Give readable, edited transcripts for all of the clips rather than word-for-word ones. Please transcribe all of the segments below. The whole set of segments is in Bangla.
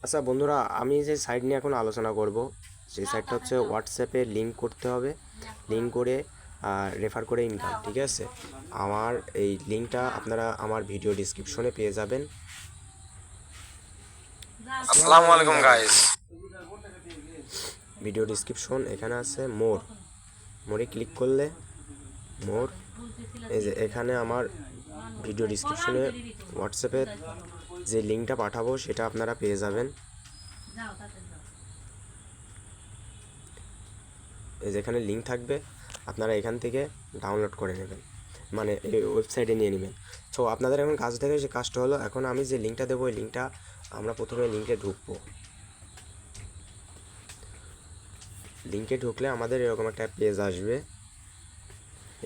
আচ্ছা বন্ধুরা, আমি যে সাইট নিয়ে এখন আলোচনা করব, সেই সাইটটা হচ্ছে হোয়াটসঅ্যাপে লিঙ্ক করতে হবে। লিঙ্ক করে রেফার করে ইনকাম, ঠিক আছে। আমার এই লিঙ্কটা আপনারা আমার ভিডিও ডিসক্রিপশনে পেয়ে যাবেন। আসসালামু আলাইকুম গাইস। ভিডিও ডিসক্রিপশন এখানে আছে মোরে ক্লিক করলে মোর, এই যে এখানে আমার ভিডিও ডিসক্রিপশনে হোয়াটসঅ্যাপের যে লিঙ্কটা পাঠাবো সেটা আপনারা পেয়ে যাবেন। এই যেখানে লিঙ্ক থাকবে আপনারা এখান থেকে ডাউনলোড করে নেবেন, মানে এই ওয়েবসাইটে নিয়ে নেবেন। তো আপনাদের এখন কাজ থেকে যে কাজটা হলো, এখন আমি যে লিঙ্কটা দেবো ওই লিঙ্কটা আমরা প্রথমে লিঙ্কে ঢুকবো। লিঙ্কে ঢুকলে আমাদের এরকম একটা পেজ আসবে।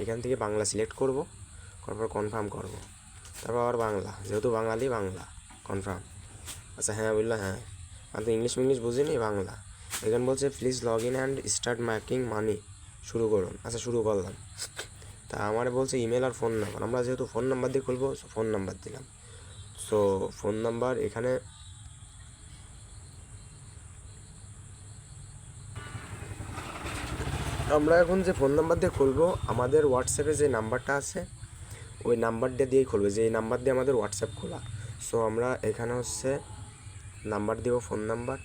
এখান থেকে বাংলা সিলেক্ট করব, তারপর কনফার্ম করব, তারপর আবার বাংলা, যেহেতু বাঙালি বাংলা কনফার্ম। আচ্ছা হ্যাঁ বললো, হ্যাঁ আমি তো ইংলিশ বুঝিনি, বাংলা। এখানে বলছে please log in and start making মানি, শুরু করুন। আচ্ছা শুরু করলাম। তা আমার বলছে ইমেল আর ফোন নাম্বার, আমরা যেহেতু ফোন নাম্বার দিয়ে খুলবো ফোন নাম্বার দিলাম। সো ফোন নাম্বার এখানে আমরা এখন যে ফোন নাম্বার দিয়ে খুলবো, আমাদের হোয়াটসঅ্যাপে যে নাম্বারটা আছে ওই নাম্বারটা দিয়েই খুলবে, যে এই নাম্বার দিয়ে আমাদের হোয়াটসঅ্যাপ খোলা। সো আমরা এখানে হচ্ছে নাম্বার দেব, ফোন নাম্বার।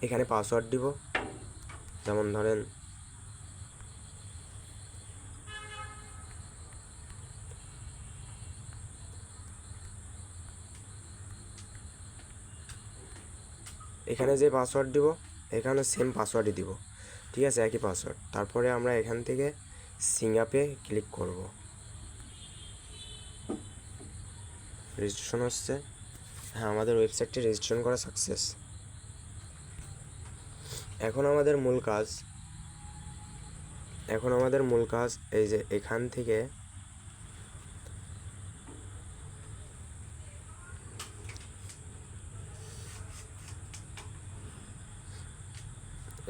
এখানে পাসওয়ার্ড দিব, যেমন ধরেন এখানে যে পাসওয়ার্ড দিব এখানে সেম পাসওয়ার্ডই দিব, ঠিক আছে, একই পাসওয়ার্ড। তারপরে আমরা এখান থেকে সিং আপে ক্লিক করব। রেজিস্ট্রেশন হচ্ছে, হ্যাঁ আমাদের ওয়েবসাইটটি রেজিস্ট্রেশন করা সাকসেস। এখন আমাদের মূল কাজ এই যে এখান থেকে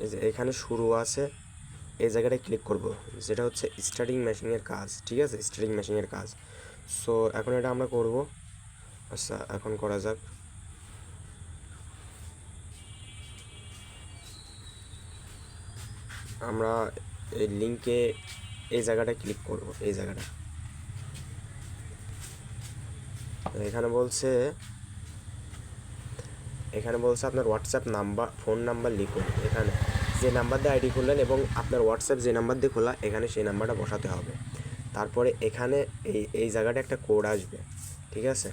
এই যে এখানে শুরু আছে, এই জায়গাটায় ক্লিক করব, যেটা হচ্ছে স্টার্টিং ম্যাশিংয়ের কাজ, ঠিক আছে, স্টার্টিং ম্যাশিংয়ের কাজ। সো এখন এটা আমরা করব। আচ্ছা এখন করা যাক। আমরা এই লিঙ্কে এই জায়গাটায় ক্লিক করব, এই জায়গাটা। এখানে বলছে আপনার হোয়াটসঅ্যাপ নাম্বার, ফোন নাম্বার লিখুন। এখানে যে নাম্বার দিয়ে আইডি খুললেন এবং আপনার হোয়াটসঅ্যাপ যে নাম্বার দিয়ে খোলা, এখানে সেই নাম্বারটা বসাতে হবে। তারপরে এখানে এই জায়গাটা একটা কোড আসবে, ঠিক আছে।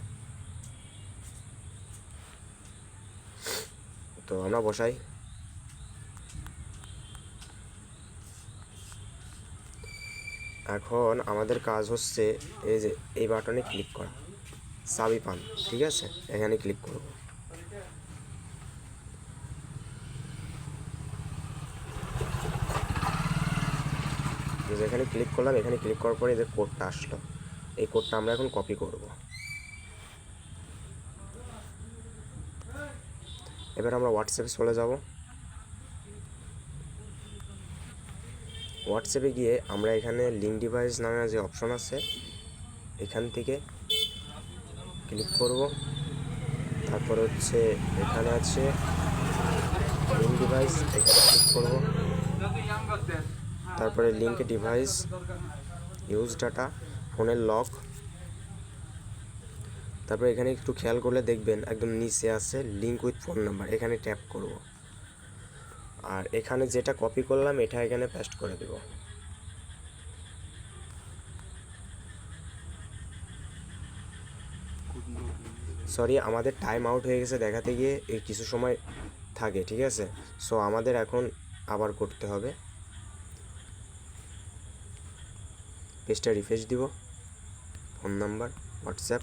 তো আমরা বসাই। এখন আমাদের কাজ হচ্ছে এই যে এই বাটনে ক্লিক করা, চাবি পান, ঠিক আছে, এখানে ক্লিক করব। যেখানে ক্লিক করলাম, এখানে ক্লিক করার পরে যে কোডটা আসলো, এই কোডটা আমরা এখন কপি করব। এবার আমরা হোয়াটসঅ্যাপে চলে যাব। হোয়াটসঅ্যাপে গিয়ে আমরা এখানে লিঙ্ক ডিভাইস নামে যে অপশন আছে এখান থেকে ক্লিক করব। তারপর হচ্ছে এখানে আছে লিঙ্ক ডিভাইস, এখানে ক্লিক করব। তারপরে লিঙ্ক ডিভাইস, ইউজ ডাটা, ফোনের লক। তারপরে এখানে একটু খেয়াল করলে দেখবেন একদম নিচে আছে লিঙ্ক উইথ ফোন নাম্বার, এখানে ট্যাপ করব। আর এখানে যেটা কপি করলাম এটা এখানে পেস্ট করে দেব। সরি, আমাদের টাইম আউট হয়ে গেছে দেখাতে গিয়ে, এই কিছু সময় থাকে, ঠিক আছে। সো আমাদের এখন আবার করতে হবে। পেজটা রিফ্রেশ দিব, ফোন নাম্বার, হোয়াটসঅ্যাপ,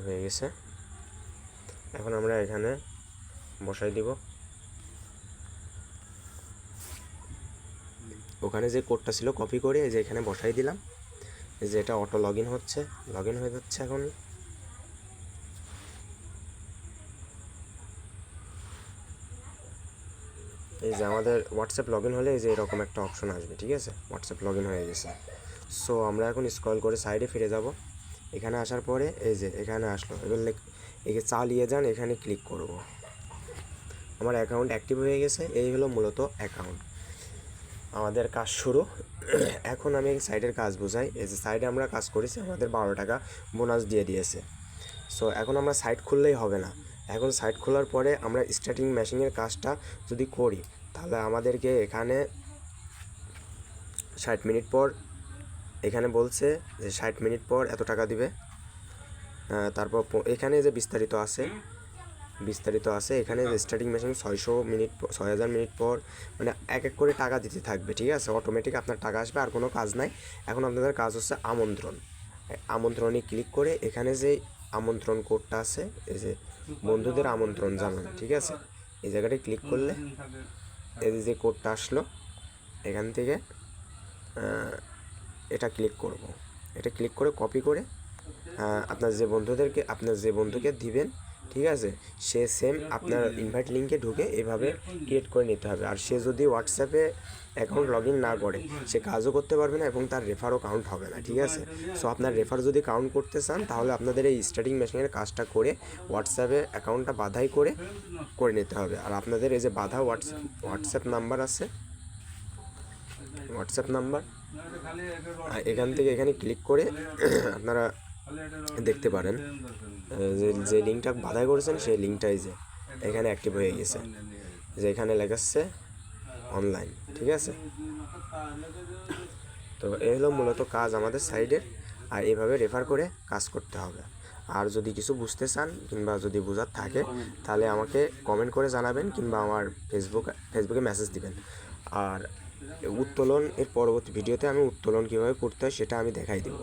হয়ে গেছে। এখন আমরা এখানে বসাই দিব। ওখানে যে কোডটা ছিল কপি করে এই যে এখানে বসাই দিলাম। এই যে এটা অটো লগ ইন হচ্ছে, লগ ইন হয়ে যাচ্ছে এখন। এই যে আমাদের হোয়াটসঅ্যাপ লগ ইন হলে এই যে এরকম একটা অপশন আসবে, ঠিক আছে, হোয়াটসঅ্যাপ লগ ইন হয়ে গেছে। সো আমরা এখন স্ক্রল করে সাইডে ফিরে যাব। এখানে আসার পরে এই যে এখানে আসলো, এবার একে চালিয়ে যান, এখানে ক্লিক করব। আমার অ্যাকাউন্ট অ্যাক্টিভ হয়ে গেছে। এই হলো মূলত অ্যাকাউন্ট, আমাদের কাজ শুরু। এখন আমি সাইডের কাজ বোঝাই। এই যে সাইডে আমরা কাজ করেছি, আমাদের 12 টাকা বোনাস দিয়ে দিয়েছে। সো এখন আমরা সাইট খুললেই হবে না, এখন সাইট খোলার পরে আমরা স্টার্টিং মেশিনের কাজটা যদি করি, তাহলে আমাদেরকে এখানে 60 মিনিট পর এখানে বলছে যে 60 মিনিট পর এত টাকা দিবে। তারপর এখানে যে বিস্তারিত আছে, এখানে স্টার্টিং মেশিন 600 মিনিট 6000 মিনিট পর, মানে এক এক করে টাকা দিতে থাকবে, ঠিক আছে, অটোমেটিক আপনার টাকা আসবে। আর কোনো কাজ নাই। এখন আপনাদের কাজ হচ্ছে আমন্ত্রণে ক্লিক করে এখানে যে আমন্ত্রণ কোডটা আছে, এই যে বন্ধুদের আমন্ত্রণ জানান, ঠিক আছে, এই জায়গাটায় ক্লিক করলে এই যে কোডটা আসলো, এখান থেকে এটা ক্লিক করব। এটা ক্লিক করে কপি করে আপনার যে বন্ধুকে দিবেন, ঠিক আছে, সে সেম আপনার ইনভাইট লিঙ্কে ঢুকে এভাবে ক্রিয়েট করে নিতে হবে। আর সে যদি হোয়াটসঅ্যাপে অ্যাকাউন্ট লগ ইন না করে, সে কাজও করতে পারবে না এবং তার রেফারও কাউন্ট হবে না, ঠিক আছে। সো আপনার রেফার যদি কাউন্ট করতে চান, তাহলে আপনাদের এই স্টার্টিং মেশিনের কাজটা করে হোয়াটসঅ্যাপে অ্যাকাউন্টটা বাধাই করে নিতে হবে। আর আপনাদের এই যে বাধা হোয়াটসঅ্যাপ নাম্বার আছে, হোয়াটসঅ্যাপ নাম্বার, এখান থেকে এখানে ক্লিক করে আপনারা দেখতে পারেন যে লিঙ্কটা বাধাই করেছেন, সেই লিঙ্কটাই যে এখানে অ্যাক্টিভ হয়ে গেছে, যে এখানে লেখাচ্ছে অনলাইন, ঠিক আছে। তো এই হলো মূলত কাজ আমাদের সাইডের। আর এইভাবে রেফার করে কাজ করতে হবে। আর যদি কিছু বুঝতে চান কিংবা যদি বোঝার থাকে, তাহলে আমাকে কমেন্ট করে জানাবেন কিংবা আমার ফেসবুকে মেসেজ দিবেন। আর উত্তোলন এর পরবর্তী ভিডিওতে আমি উত্তোলন কীভাবে করতে হয় সেটা আমি দেখাই দেবো।